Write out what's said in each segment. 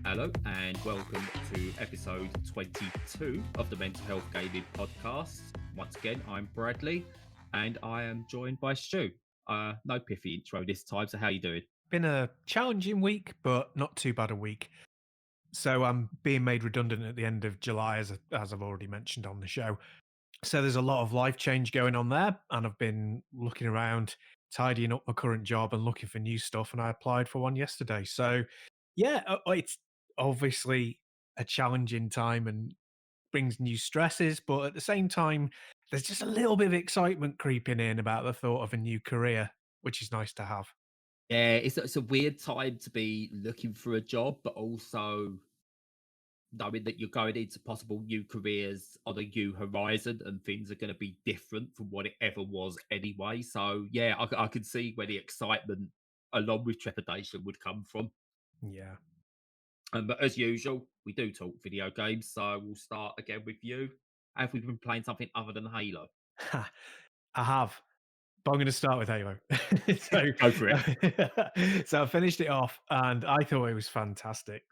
Hello and welcome to episode 22 of the Mental Health Gaming Podcast. Once again, I'm Bradley and I am joined by Stu. No pithy intro this time, so how you doing? Been a challenging week, but not too bad a week. So I'm being made redundant at the end of July, as I've already mentioned on the show. So there's a lot of life change going on there, and I've been looking around, tidying up my current job and looking for new stuff, and I applied for one yesterday. So yeah, it's obviously a challenging time and brings new stresses, but at the same time, there's just a little bit of excitement creeping in about the thought of a new career, which is nice to have. Yeah, it's a weird time to be looking for a job, but also knowing that you're going into possible new careers on a new horizon and things are going to be different from what it ever was anyway. So, yeah, I can see where the excitement along with trepidation would come from. Yeah. But as usual, we do talk video games, so we'll start again with you. Have we been playing something other than Halo? I have, but I'm going to start with Halo. so, Go for it. so I finished it off, and I thought it was fantastic.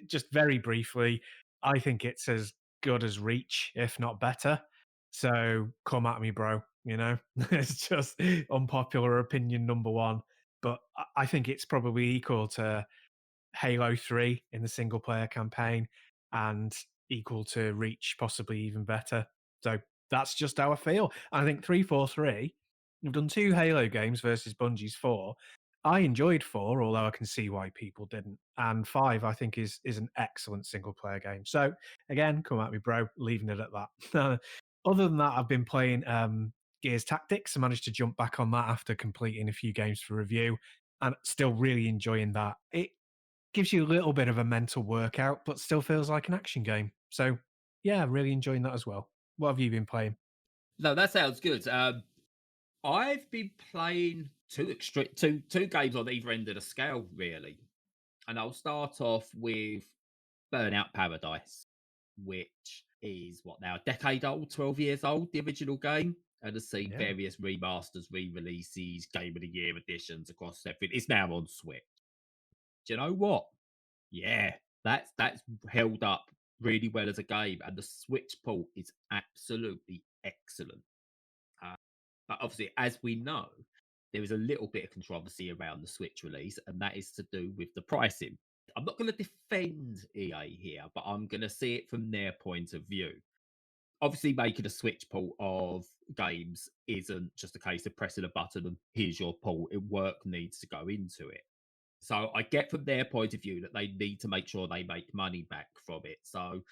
Just very briefly, I think it's as good as Reach, if not better. So come at me, bro. It's just unpopular opinion number one, but I think it's probably equal to Halo 3 in the single player campaign and equal to Reach, possibly even better. So that's just how I feel. And I think 343, we've done two Halo games versus Bungie's 4. I enjoyed 4, although I can see why people didn't. And 5, I think, is an excellent single player game. So again, come at me, bro, leaving it at that. Other than that, I've been playing Gears Tactics. I managed to jump back on that after completing a few games for review and still really enjoying that. It gives you a little bit of a mental workout, but still feels like an action game. So, yeah, really enjoying that as well. What have you been playing? No, that sounds good. I've been playing two games on either end of the scale, really. And I'll start off with Burnout Paradise, which is what now, a decade old, 12 years old, the original game, and has seen Yeah. various remasters, re-releases, Game of the Year editions across everything. It's now on Switch. Do you know what? Yeah, that's held up really well as a game, and the Switch port is absolutely excellent. Uh, but obviously, as we know, there is a little bit of controversy around the Switch release, and that is to do with the pricing. I'm not going to defend EA here, but I'm going to see it from their point of view. Obviously, making a Switch port of games isn't just a case of pressing a button and here's your port. Work needs to go into it. So I get from their point of view that they need to make sure they make money back from it. So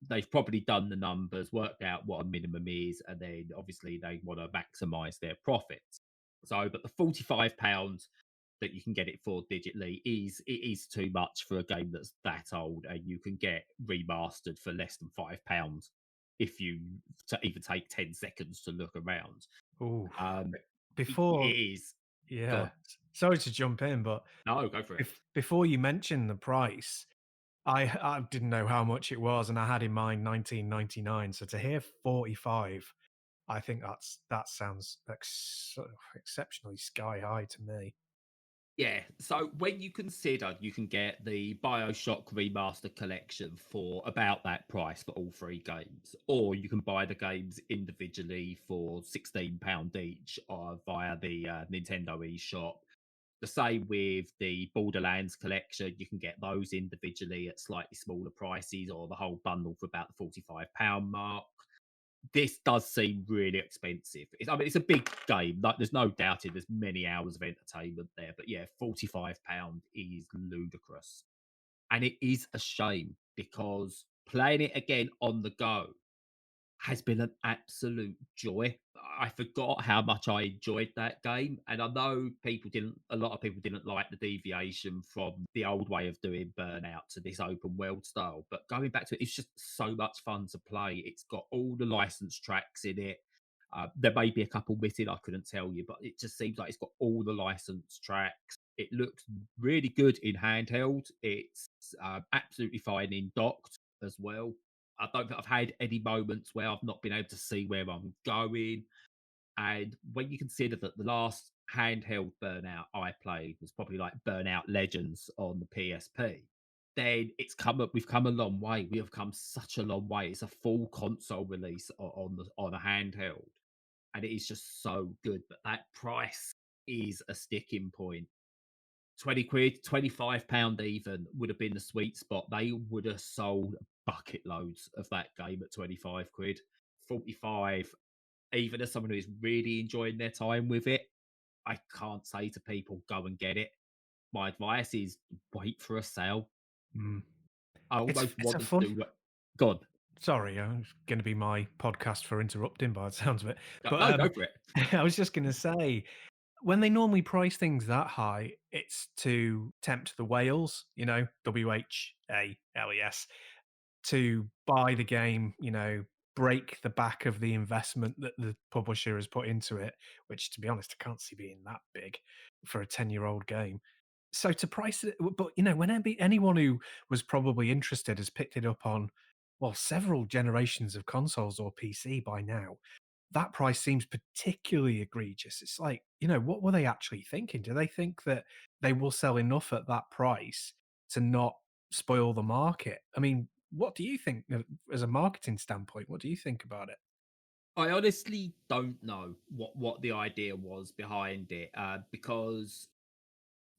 they've probably done the numbers, worked out what a minimum is, and then obviously they want to maximize their profits. So, but the £45 that you can get it for digitally is too much for a game that's that old, and you can get remastered for less than £5 if you to even take 10 seconds to look around. Oh, Um, it before, is. Go yeah. on. Sorry to jump in, but No, go for it. before you mentioned the price, I didn't know how much it was, and I had in mind 1999. So to hear 45, I think that sounds exceptionally sky high to me. Yeah, so when you consider you can get the Bioshock Remastered Collection for about that price for all three games, or you can buy the games individually for £16 each via the Nintendo eShop. The same with the Borderlands collection, you can get those individually at slightly smaller prices, or the whole bundle for about the £45 mark. This does seem really expensive. I mean, it's a big game. Like, there's no doubting there's many hours of entertainment there. But yeah, £45 is ludicrous. And it is a shame because playing it again on the go has been an absolute joy. I forgot how much I enjoyed that game. And I know a lot of people didn't like the deviation from the old way of doing Burnout to this open world style. But going back to it, it's just so much fun to play. It's got all the licensed tracks in it. There may be a couple missing, I couldn't tell you, but it just seems like it's got all the licensed tracks. It looks really good in handheld. It's absolutely fine in docked as well. I don't think I've had any moments where I've not been able to see where I'm going. And when you consider that the last handheld Burnout I played was probably like Burnout Legends on the PSP, then we've come a long way. We have come such a long way. It's a full console release on a handheld, and it is just so good. But that price is a sticking point. 20 quid, £25 even would have been the sweet spot. They would have sold bucket loads of that game at 25 quid. 45, even as someone who is really enjoying their time with it, I can't say to people, go and get it. My advice is wait for a sale. Mm. I It's almost it's want a them to fun. do what. God, Sorry, it's going to be my podcast for interrupting by the sounds of it. But no, go for it. I was just going to say, when they normally price things that high, it's to tempt the whales, WHALES, to buy the game, break the back of the investment that the publisher has put into it, which, to be honest, I can't see being that big for a 10-year-old game. So to price it, but when anyone who was probably interested has picked it up on, well, several generations of consoles or PC by now, that price seems particularly egregious. It's like, what were they actually thinking? Do they think that they will sell enough at that price to not spoil the market? I mean, what do you think as a marketing standpoint? What do you think about it? I honestly don't know what the idea was behind it, because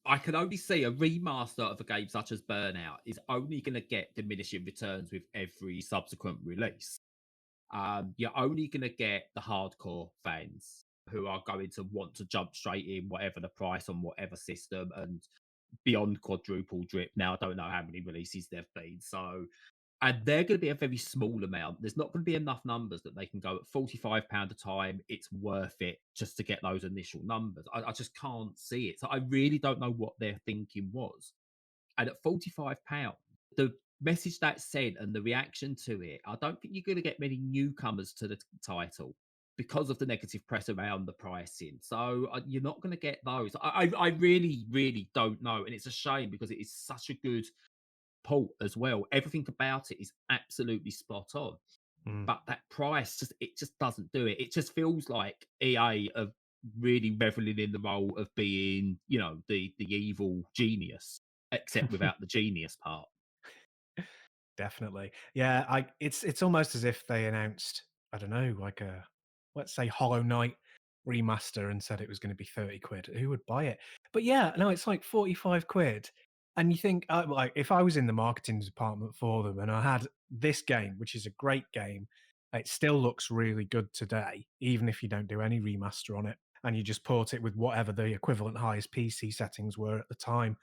I can only see a remaster of a game such as Burnout is only going to get diminishing returns with every subsequent release. You're only going to get the hardcore fans who are going to want to jump straight in, whatever the price on whatever system, and beyond quadruple drip. Now, I don't know how many releases there've been. So, and they're going to be a very small amount. There's not going to be enough numbers that they can go at £45 a time. It's worth it just to get those initial numbers. I just can't see it. So I really don't know what their thinking was. And at £45, the message that's sent and the reaction to it, I don't think you're going to get many newcomers to the title because of the negative press around the pricing. So you're not going to get those. I really, really don't know. And it's a shame because it is such a good port as well. Everything about it is absolutely spot on. Mm. But that price just doesn't do it. It just feels like EA are really reveling in the role of being, the evil genius, except without the genius part. Definitely. Yeah, it's almost as if they announced, I don't know, like a, let's say, Hollow Knight remaster and said it was going to be 30 quid. Who would buy it? But yeah, no, it's like 45 quid. And you think, like, if I was in the marketing department for them and I had this game, which is a great game, it still looks really good today, even if you don't do any remaster on it and you just port it with whatever the equivalent highest PC settings were at the time.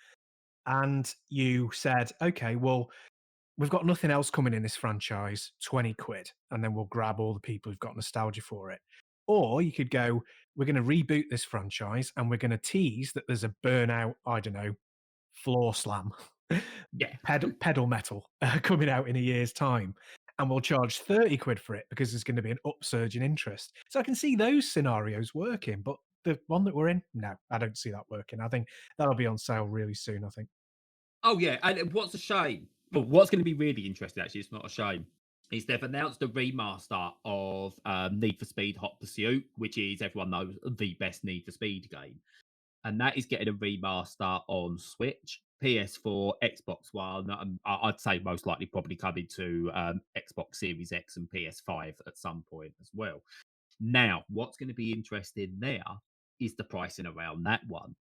And you said, okay, well, we've got nothing else coming in this franchise, 20 quid, and then we'll grab all the people who've got nostalgia for it. Or you could go, we're going to reboot this franchise and we're going to tease that there's a Burnout, I don't know, floor slam, Yeah. pedal metal coming out in a year's time. And we'll charge 30 quid for it because there's going to be an upsurge in interest. So I can see those scenarios working, but the one that we're in, no, I don't see that working. I think that'll be on sale really soon, I think. Oh, yeah. And what's a shame? Well, what's going to be really interesting, actually, it's not a shame, is they've announced a remaster of Need for Speed Hot Pursuit, which is, everyone knows, the best Need for Speed game. And that is getting a remaster on Switch, PS4, Xbox One. I'd say most likely probably coming to Xbox Series X and PS5 at some point as well. Now, what's going to be interesting there is the pricing around that one.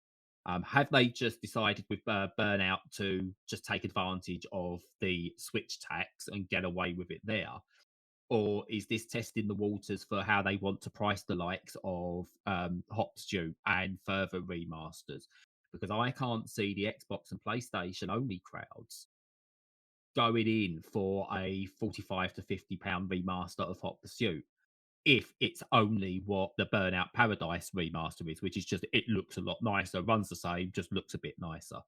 Have they just decided with Burnout to just take advantage of the Switch tax and get away with it there? Or is this testing the waters for how they want to price the likes of Hop Stew and further remasters? Because I can't see the Xbox and PlayStation only crowds going in for a 45 to £50 remaster of Hot Pursuit if it's only what the Burnout Paradise remaster is, which is just it looks a lot nicer, runs the same, just looks a bit nicer.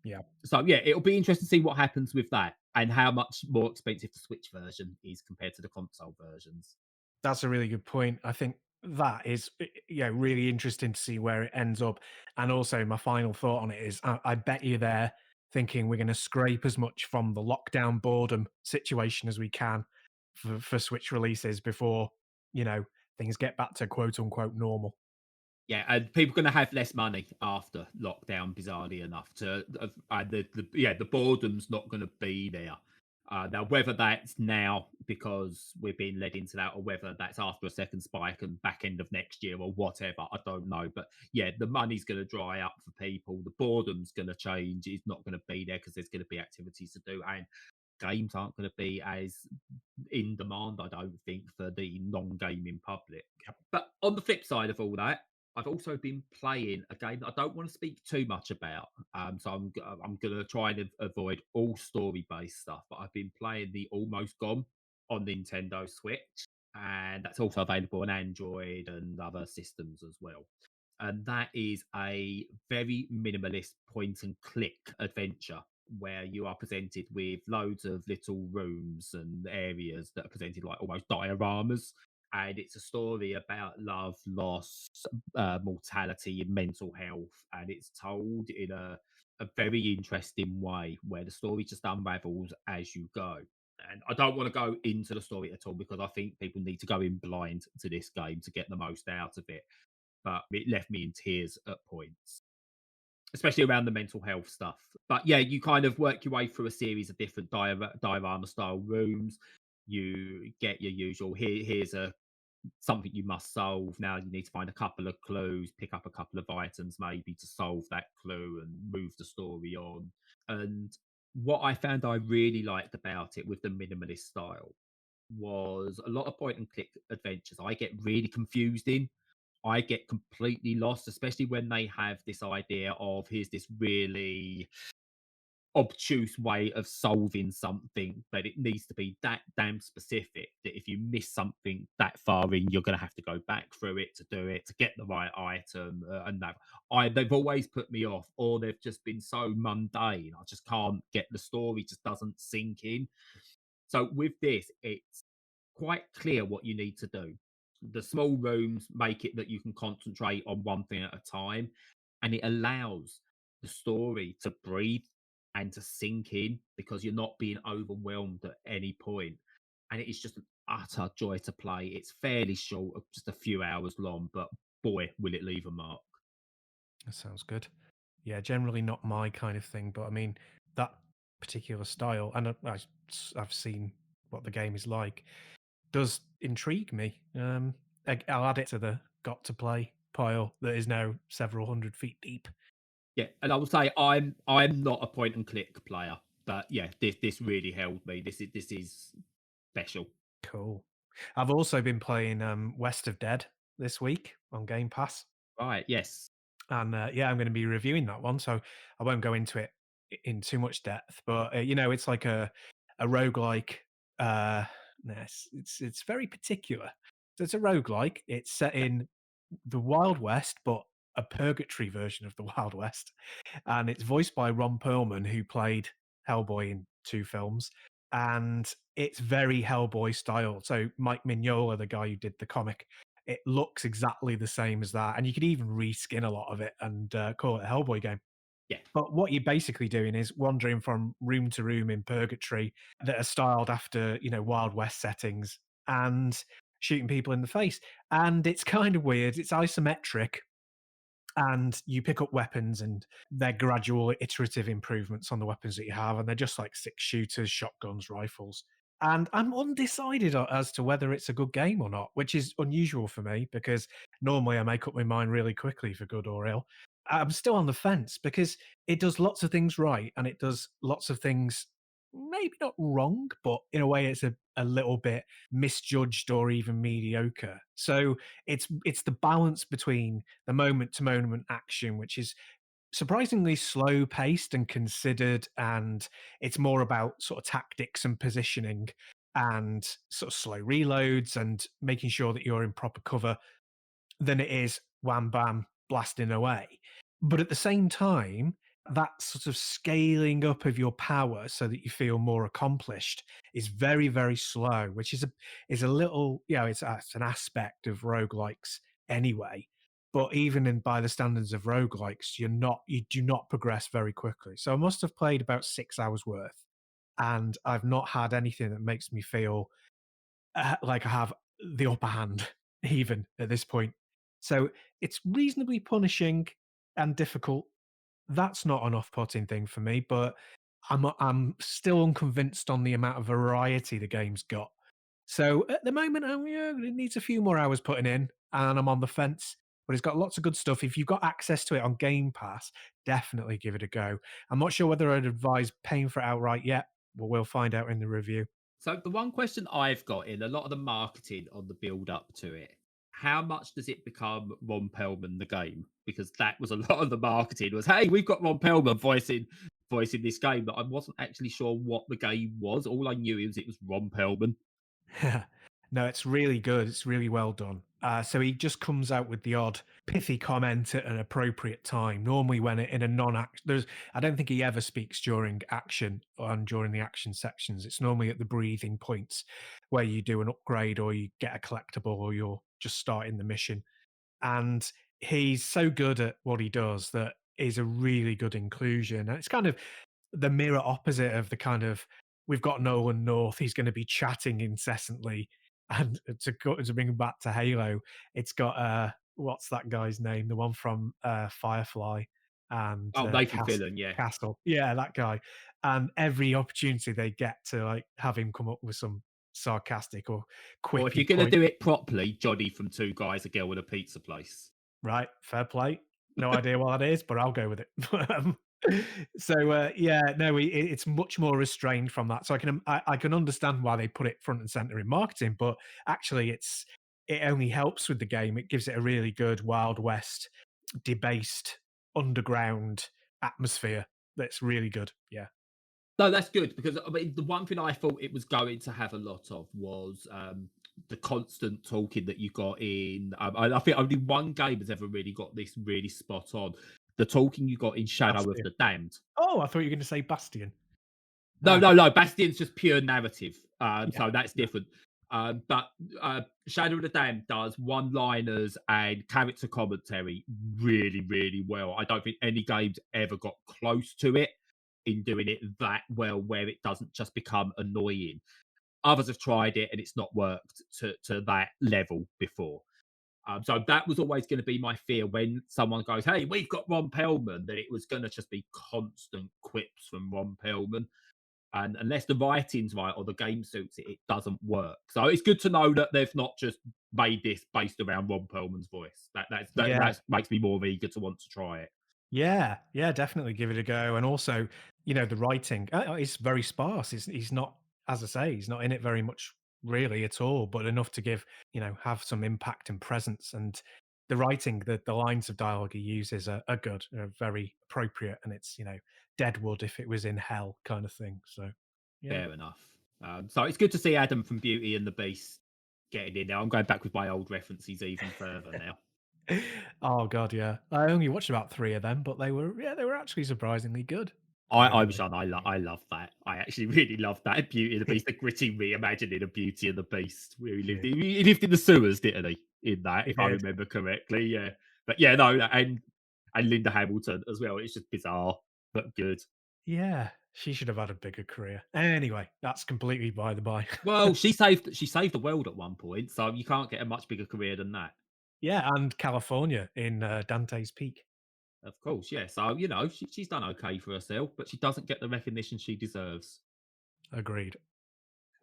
Yeah. So yeah, it'll be interesting to see what happens with that and how much more expensive the Switch version is compared to the console versions. That's a really good point. I think that is, really interesting to see where it ends up. And also, my final thought on it is, I bet you they're thinking we're going to scrape as much from the lockdown boredom situation as we can for Switch releases before, you know, things get back to quote unquote normal. Yeah, and people are going to have less money after lockdown, bizarrely enough. The boredom's not going to be there. Now, whether that's now because we're being led into that, or whether that's after a second spike and back end of next year or whatever, I don't know. But yeah, the money's going to dry up for people. The boredom's going to change. It's not going to be there because there's going to be activities to do, and games aren't going to be as in demand, I don't think, for the non-gaming public. Yep. But on the flip side of all that, I've also been playing a game that I don't want to speak too much about. I'm going to try and avoid all story-based stuff. But I've been playing the Almost Gone on Nintendo Switch, and that's also available on Android and other systems as well. And that is a very minimalist point and click adventure where you are presented with loads of little rooms and areas that are presented like almost dioramas. And it's a story about love, loss, mortality, and mental health. And it's told in a very interesting way where the story just unravels as you go. And I don't want to go into the story at all because I think people need to go in blind to this game to get the most out of it. But it left me in tears at points, especially around the mental health stuff. But yeah, you kind of work your way through a series of different diorama style rooms. You get your usual here's a something you must solve. Now you need to find a couple of clues, pick up a couple of items maybe to solve that clue and move the story on. And what I found I really liked about it with the minimalist style was a lot of point and click adventures I get really confused in. I get completely lost, especially when they have this idea of here's this really obtuse way of solving something, but it needs to be that damn specific that if you miss something that far in, you're going to have to go back through it to do it to get the right item. And that they've always put me off, or they've just been so mundane. I just can't get the story; just doesn't sink in. So with this, it's quite clear what you need to do. The small rooms make it that you can concentrate on one thing at a time, and it allows the story to breathe and to sink in because you're not being overwhelmed at any point. And it is just an utter joy to play. It's fairly short, just a few hours long, but boy, will it leave a mark. That sounds good. Yeah, generally not my kind of thing, but I mean that particular style, and I've seen what the game is like, does intrigue me. I'll add it to the got to play pile that is now several hundred feet deep. Yeah, and I will say I'm not a point and click player, but yeah, this really held me. This is special. Cool. I've also been playing West of Dead this week on Game Pass. Right, yes. And yeah, I'm going to be reviewing that one, so I won't go into it in too much depth. But it's like a roguelike. It's very particular. So it's a roguelike. It's set in the Wild West, but a purgatory version of the Wild West, and it's voiced by Ron Perlman, who played Hellboy in 2 films, and it's very Hellboy style. So Mike Mignola, the guy who did the comic, it looks exactly the same as that, and you could even reskin a lot of it and call it a Hellboy game. Yeah. But what you're basically doing is wandering from room to room in purgatory that are styled after, Wild West settings and shooting people in the face. And it's kind of weird. It's isometric, and you pick up weapons, and they're gradual iterative improvements on the weapons that you have, and they're just like 6 shooters, shotguns, rifles. And I'm undecided as to whether it's a good game or not, which is unusual for me because normally I make up my mind really quickly for good or ill. I'm still on the fence because it does lots of things right, and it does lots of things maybe not wrong, but in a way it's a little bit misjudged or even mediocre. So it's the balance between the moment to moment action, which is surprisingly slow paced and considered, and it's more about sort of tactics and positioning and sort of slow reloads and making sure that you're in proper cover than it is wham bam blasting away. But at the same time, that sort of scaling up of your power so that you feel more accomplished is very, very slow, which is a little, it's an aspect of roguelikes anyway. But even in by the standards of roguelikes, you do not progress very quickly. So I must have played about 6 hours worth, and I've not had anything that makes me feel like I have the upper hand, even at this point. So it's reasonably punishing and difficult. That's not an off-putting thing for me, but I'm still unconvinced on the amount of variety the game's got. So at the moment, yeah, it needs a few more hours putting in, and I'm on the fence. But it's got lots of good stuff. If you've got access to it on Game Pass, definitely give it a go. I'm not sure whether I'd advise paying for it outright yet, but we'll find out in the review. So the one question I've got in a lot of the marketing on the build up to it, how much does it become Ron Perlman the game? Because that was a lot of the marketing was, hey, we've got Ron Perlman voicing this game, but I wasn't actually sure what the game was. All I knew is it was Ron Perlman. No, it's really good. It's really well done. So he just comes out with the odd pithy comment at an appropriate time. Normally, when it, in a non-action, I don't think he ever speaks during action and during the action sections. It's normally at the breathing points where you do an upgrade or you get a collectible or you're just starting the mission. And he's so good at what he does that is a really good inclusion. And it's kind of the mirror opposite of the kind of we've got Nolan North. He's going to be chatting incessantly, and to bring him back to Halo, it's got what's that guy's name? The one from Firefly and Oh, Nathan Fillion, yeah. Castle. Yeah, that guy. And every opportunity they get to like have him come up with some sarcastic or Or if you're quippy gonna point. do it properly, Johnny from Two Guys, a Girl, and a Pizza Place. Right, fair play. No idea what that is, but I'll go with it. Um, yeah, no, it's much more restrained from that. So I can understand why they put it front and center in marketing, but actually, it only helps with the game. It gives it a really good Wild West, debased, underground atmosphere. That's really good. Yeah, No, that's good because I mean the one thing I thought it was going to have a lot of was the constant talking that you got in. I think only one game has ever really got this really spot on. The talking you got in Shadow of Bastion. the Damned. Oh, I thought you were going to say Bastion. No, Ah, no, no. Bastion's just pure narrative, yeah, so that's yeah, different. But Shadow of the Damned does one-liners and character commentary really, really well. I don't think any game's ever got close to it in doing it that well, where it doesn't just become annoying. Others have tried it and it's not worked to that level before. So that was always going to be my fear when someone goes, "Hey, we've got Ron Perlman," that it was going to just be constant quips from Ron Perlman. And unless the writing's right or the game suits it, it doesn't work. So it's good to know that they've not just made this based around Ron Perlman's voice. yeah. That makes me more eager to want to try it. Yeah, yeah, definitely give it a go. And also, the writing is very sparse. He's not, as I say, he's not in it very much really at all, but enough to give, have some impact and presence. And the writing, the lines of dialogue he uses are good, are very appropriate, and it's Deadwood if it was in hell kind of thing. So, yeah. Fair enough. So it's good to see Adam from Beauty and the Beast getting in there. I'm going back with my old references even further now. Oh god, yeah. I only watched about 3 of them, but they were actually surprisingly good. I'm Really. Sean. I love that. I actually really love that Beauty and the Beast, the gritty reimagining of Beauty and the Beast, where Yeah. he lived in the sewers, didn't he? In that, He if I did. remember correctly, yeah. But yeah, no, and Linda Hamilton as well. It's just bizarre but good. Yeah, she should have had a bigger career. Anyway, that's completely by the by. Well, she saved the world at one point, so you can't get a much bigger career than that. Yeah, and California in Dante's Peak. Of course, yeah. So she's done okay for herself, but she doesn't get the recognition she deserves. Agreed.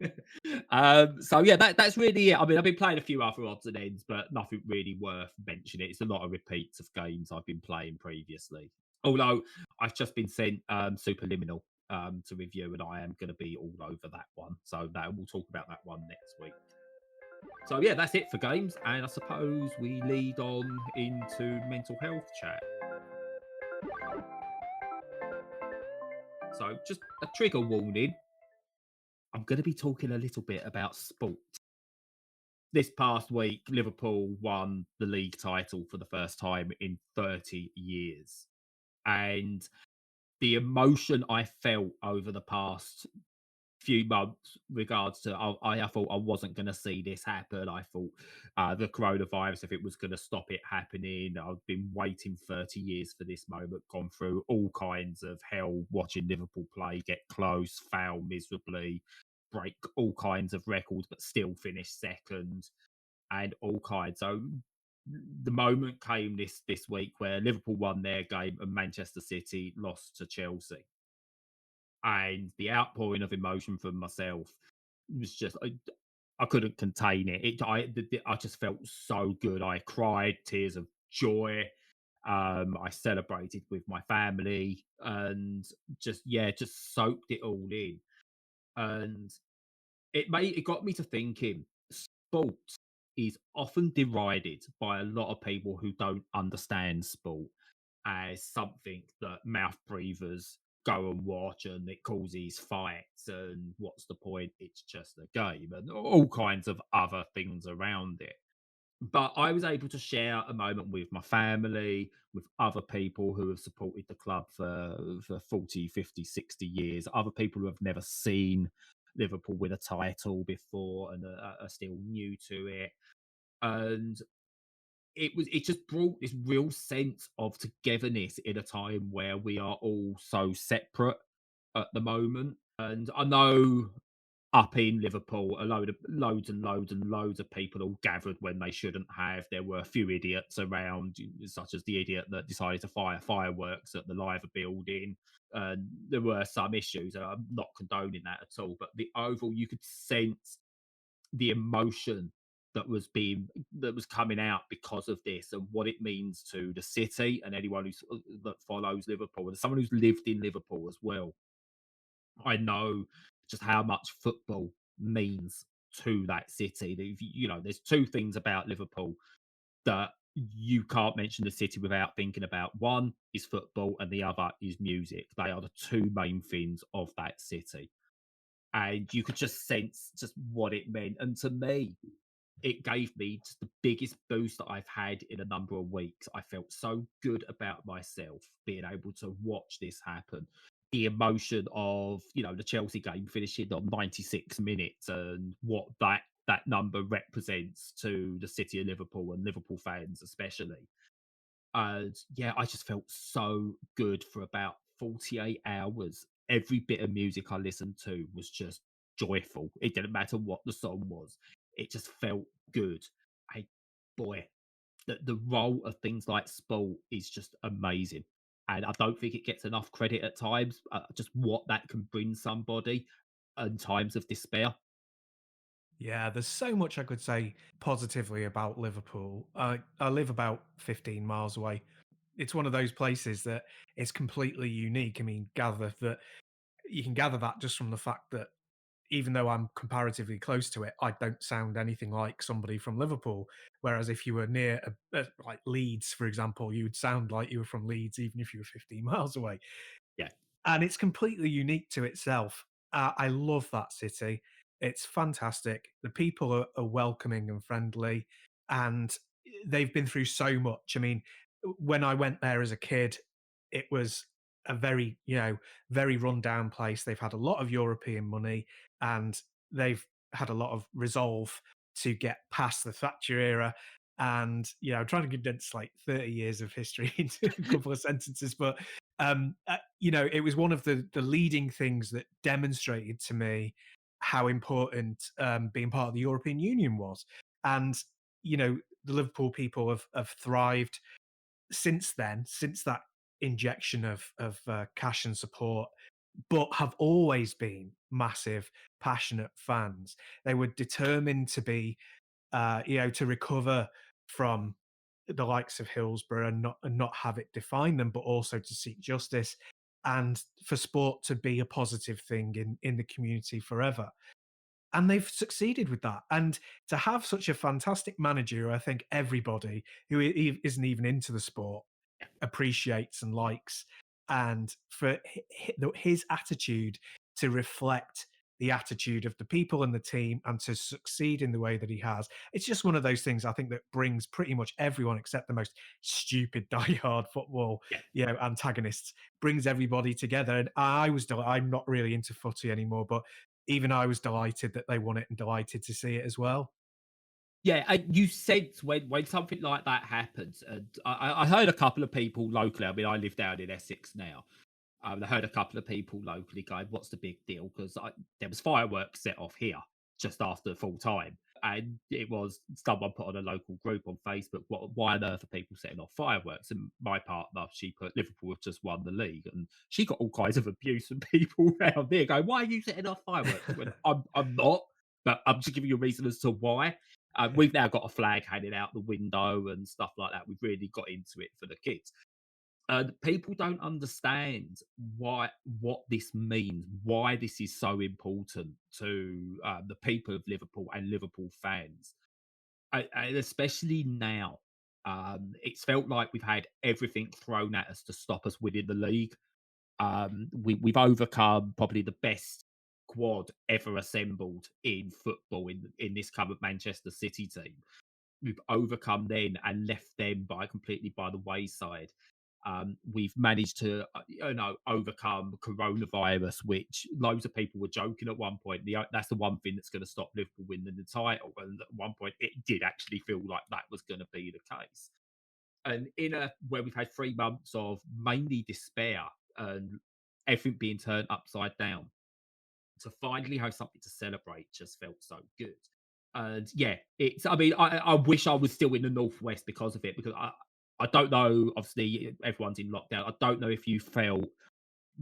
So yeah, that's really it. I mean, I've been playing a few other odds and ends, but nothing really worth mentioning. It's a lot of repeats of games I've been playing previously. Although I've just been sent Superliminal to review, and I am going to be all over that one. So that we'll talk about that one next week. So yeah, that's it for games, and I suppose we lead on into mental health chat. So just a trigger warning. I'm going to be talking a little bit about sport. This past week, Liverpool won the league title for the first time in 30 years. And the emotion I felt over the past few months regards to I thought I wasn't going to see this happen. I thought the coronavirus, if it was going to stop it happening, I've been waiting 30 years for this moment, gone through all kinds of hell watching Liverpool play, get close, foul miserably, break all kinds of records, but still finish second and all kinds. So the moment came this week where Liverpool won their game and Manchester City lost to Chelsea, and the outpouring of emotion from myself was just I couldn't contain it. I just felt so good. I cried tears of joy. I celebrated with my family and just yeah, just soaked it all in. And it got me to thinking sport is often derided by a lot of people who don't understand sport as something that mouth breathers go and watch and it causes fights and what's the point? It's just a game and all kinds of other things around it. But I was able to share a moment with my family, with other people who have supported the club for 40, 50, 60 years, other people who have never seen Liverpool win a title before and are still new to it. And it just brought this real sense of togetherness in a time where we are all so separate at the moment. And I know up in Liverpool, loads and loads and loads of people all gathered when they shouldn't have. There were a few idiots around, such as the idiot that decided to fire fireworks at the Liver building. And there were some issues. And I'm not condoning that at all. But the overall, you could sense the emotion that was coming out because of this and what it means to the city and anyone that follows Liverpool and someone who's lived in Liverpool as well. I know just how much football means to that city. You know, there's two things about Liverpool that you can't mention the city without thinking about. One is football, and the other is music. They are the two main things of that city, and you could just sense just what it meant. And to me, it gave me just the biggest boost that I've had in a number of weeks. I felt so good about myself being able to watch this happen. The emotion of, you know, the Chelsea game finishing on 96 minutes and what that number represents to the city of Liverpool and Liverpool fans especially. And yeah, I just felt so good for about 48 hours. Every bit of music I listened to was just joyful. It didn't matter what the song was. It just felt good. I boy, the role of things like sport is just amazing. And I don't think it gets enough credit at times. Just what that can bring somebody in times of despair. Yeah, there's so much I could say positively about Liverpool. I live about 15 miles away. It's one of those places that is completely unique. I mean, gather that you can gather that just from the fact that even though I'm comparatively close to it, I don't sound anything like somebody from Liverpool. Whereas if you were near like Leeds, for example, you would sound like you were from Leeds, even if you were 15 miles away. Yeah, And it's completely unique to itself. I love that city. It's fantastic. The people are welcoming and friendly, and they've been through so much. I mean, when I went there as a kid, it was a very, very rundown place. They've had a lot of European money, and they've had a lot of resolve to get past the Thatcher era. And I'm trying to condense like 30 years of history into a couple of sentences, but it was one of the leading things that demonstrated to me how important being part of the European Union was. And the Liverpool people have thrived since then, since that injection of cash and support, but have always been massive, passionate fans. They were determined to be to recover from the likes of Hillsborough and not have it define them, but also to seek justice and for sport to be a positive thing in the community forever. And they've succeeded with that. And to have such a fantastic manager, who I think everybody who isn't even into the sport appreciates and likes, and for his attitude to reflect the attitude of the people in the team and to succeed in the way that he has. It's just one of those things I think that brings pretty much everyone except the most stupid diehard football, yeah. antagonists, brings everybody together. And I'm not really into footy anymore, but even I was delighted that they won it and delighted to see it as well. Yeah, and you sense when something like that happens, and I heard a couple of people locally. I mean, I live down in Essex now. I heard a couple of people locally going, "What's the big deal?" Because there was fireworks set off here just after full time, And it was someone put on a local group on Facebook, why on earth are people setting off fireworks? And my partner, she put Liverpool have just won the league, and she got all kinds of abuse from people around there going, "Why are you setting off fireworks?" I went, I'm not, but I'm just giving you a reason as to why. We've now got a flag hanging out the window and stuff like that. We've really got into it for the kids. And people don't understand what this means, why this is so important to the people of Liverpool and Liverpool fans, and especially now. It's felt like we've had everything thrown at us to stop us winning the league. We've overcome probably the best squad ever assembled in football in this current Manchester City team. We've overcome them and left them completely by the wayside. We've managed to, overcome coronavirus, which loads of people were joking at one point. That's the one thing that's going to stop Liverpool winning the title. And at one point, it did actually feel like that was going to be the case. And where we've had 3 months of mainly despair and everything being turned upside down, to finally have something to celebrate just felt so good. And yeah, it's. I mean, I wish I was still in the northwest because of it. Because I don't know. Obviously, everyone's in lockdown. I don't know if you felt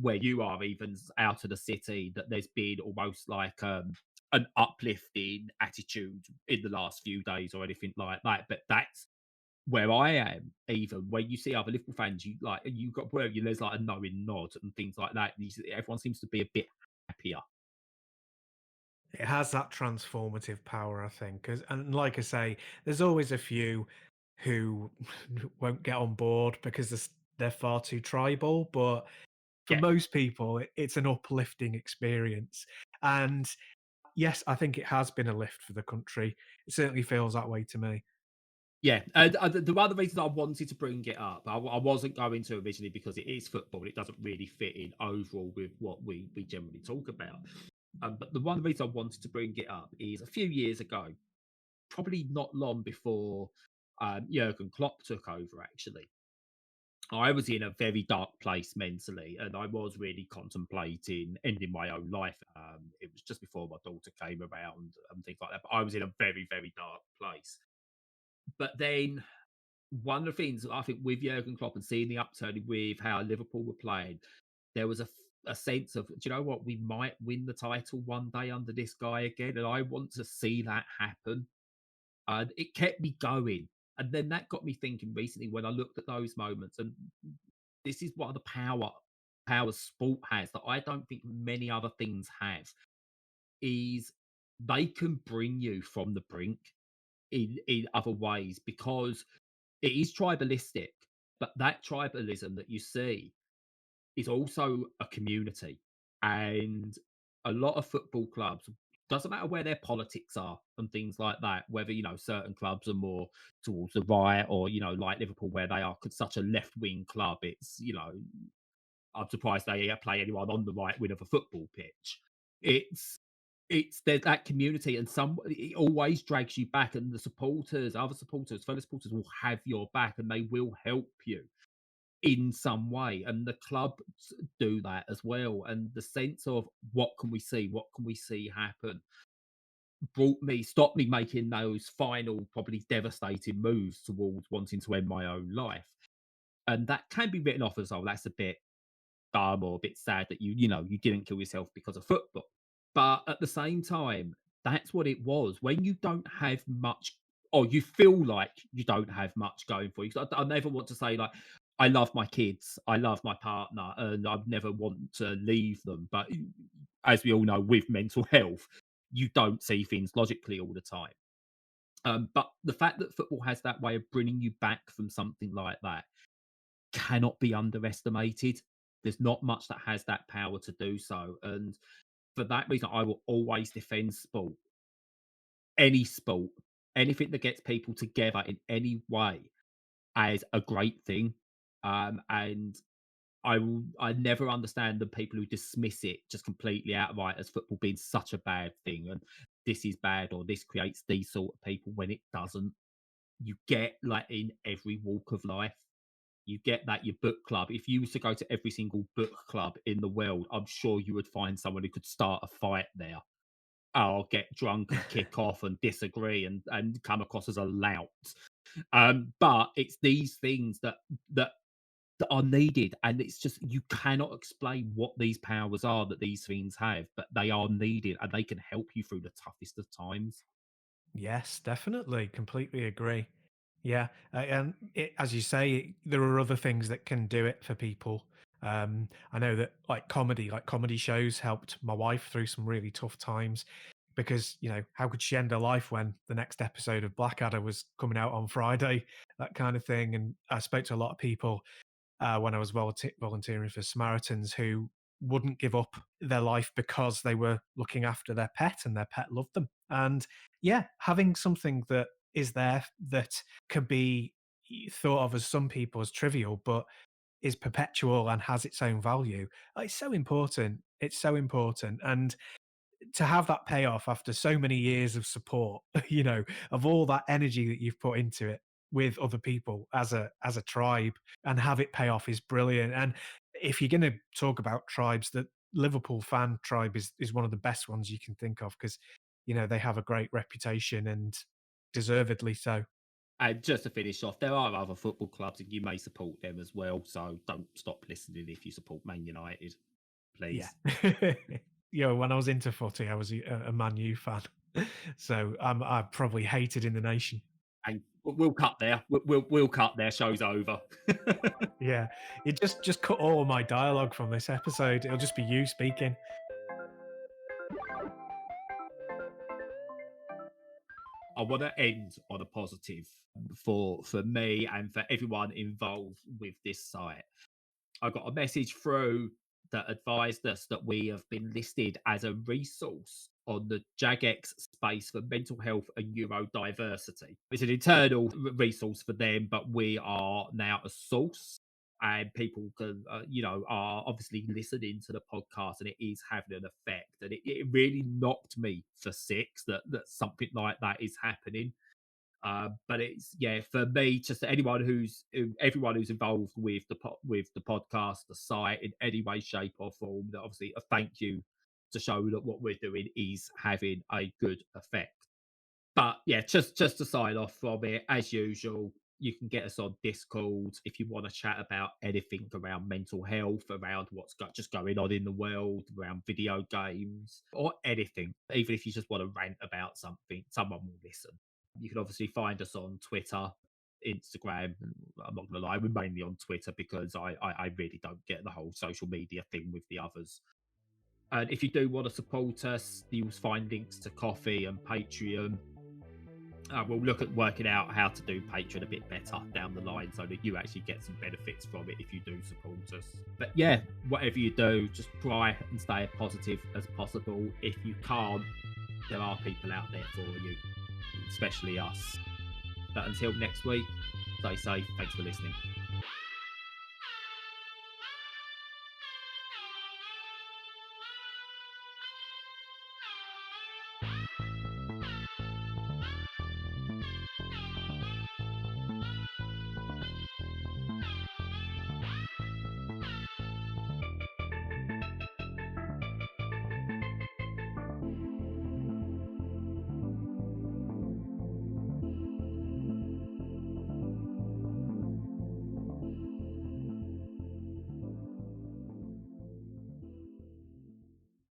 where you are, even out of the city, that there's been almost like an uplifting attitude in the last few days or anything like that. But that's where I am. Even when you see other Liverpool fans, you got where you there's like a knowing nod and things like that. Everyone seems to be a bit happier. It has that transformative power, I think. 'Cause like I say, there's always a few who won't get on board because they're far too tribal, but for Yeah. most people, it's an uplifting experience. And yes, I think it has been a lift for the country. It certainly feels that way to me. Yeah, and the other reason I wanted to bring it up, I wasn't going to originally because it is football. It doesn't really fit in overall with what we generally talk about. But the one reason I wanted to bring it up is a few years ago, probably not long before Jurgen Klopp took over. Actually, I was in a very dark place mentally, and I was really contemplating ending my own life. It was just before my daughter came around and things like that. But I was in a very, very dark place. But then one of the things I think with Jurgen Klopp and seeing the upturn with how Liverpool were playing, there was a sense of, do you know what, we might win the title one day under this guy again, and I want to see that happen. And it kept me going. And then that got me thinking recently when I looked at those moments, and this is what the power sport has that I don't think many other things have, is they can bring you from the brink in other ways because it is tribalistic, but that tribalism that you see is also a community. And a lot of football clubs, doesn't matter where their politics are and things like that, whether, certain clubs are more towards the right or, like Liverpool, where they are such a left wing club. I'm surprised they play anyone on the right wing of a football pitch. It's there's that community, and it always drags you back, and the supporters, other supporters, fellow supporters will have your back, and they will help you in some way. And the clubs do that as well. And the sense of what can we see happen, stopped me making those final, probably devastating moves towards wanting to end my own life. And that can be written off as, oh, that's a bit dumb or a bit sad that you didn't kill yourself because of football. But at the same time, that's what it was. When you don't have much, or you feel like you don't have much going for you. 'Cause I never want to say like I love my kids, I love my partner, and I never want to leave them. But as we all know, with mental health, you don't see things logically all the time. But the fact that football has that way of bringing you back from something like that cannot be underestimated. There's not much that has that power to do so. And for that reason, I will always defend sport, any sport, anything that gets people together in any way as a great thing. And I never understand the people who dismiss it just completely outright as football being such a bad thing and this is bad or this creates these sort of people when it doesn't. You get like in every walk of life. You get that your book club. If you was to go to every single book club in the world, I'm sure you would find someone who could start a fight there. I'll get drunk and kick off and disagree and come across as a lout. But it's these things that that are needed, and it's just you cannot explain what these powers are that these things have, but they are needed and they can help you through the toughest of times. Yes, definitely. Completely agree. Yeah, and as you say, there are other things that can do it for people. I know that like comedy shows helped my wife through some really tough times because how could she end her life when the next episode of Blackadder was coming out on Friday, that kind of thing. And I spoke to a lot of people when I was volunteering for Samaritans who wouldn't give up their life because they were looking after their pet and their pet loved them. And yeah, having something that is there that can be thought of as some people as trivial, but is perpetual and has its own value. It's so important. It's so important. And to have that payoff after so many years of support, of all that energy that you've put into it with other people as a tribe and have it pay off is brilliant. And if you're going to talk about tribes, the Liverpool fan tribe is one of the best ones you can think of because they have a great reputation and deservedly so. And just to finish off, there are other football clubs and you may support them as well. So don't stop listening if you support Man United, Yeah. please. When I was into footy, I was a Man U fan. So I probably hated in the nation. And we'll cut there. We'll cut there. Show's over. Yeah. It just cut all my dialogue from this episode. It'll just be you speaking. I want to end on a positive for me and for everyone involved with this site. I got a message through that advised us that we have been listed as a resource on the JAGX space for mental health and neurodiversity. It's an internal resource for them, but we are now a source. And people can, are obviously listening to the podcast, and it is having an effect. And it really knocked me for six that something like that is happening. But it's for me, just everyone who's involved with with the podcast, the site in any way, shape, or form. That obviously a thank you to show that what we're doing is having a good effect. But yeah, just to sign off from it, as usual, you can get us on Discord if you want to chat about anything around mental health, around just going on in the world, around video games, or anything. Even if you just want to rant about something, someone will listen. You can obviously find us on Twitter, Instagram. I'm not going to lie, we're mainly on Twitter because I really don't get the whole social media thing with the others. And if you do want to support us, you'll find links to Coffee and Patreon. We'll look at working out how to do Patreon a bit better down the line so that you actually get some benefits from it if you do support us. But yeah, whatever you do, just try and stay as positive as possible. If you can't, there are people out there for you, especially us. But until next week, stay safe. Thanks for listening.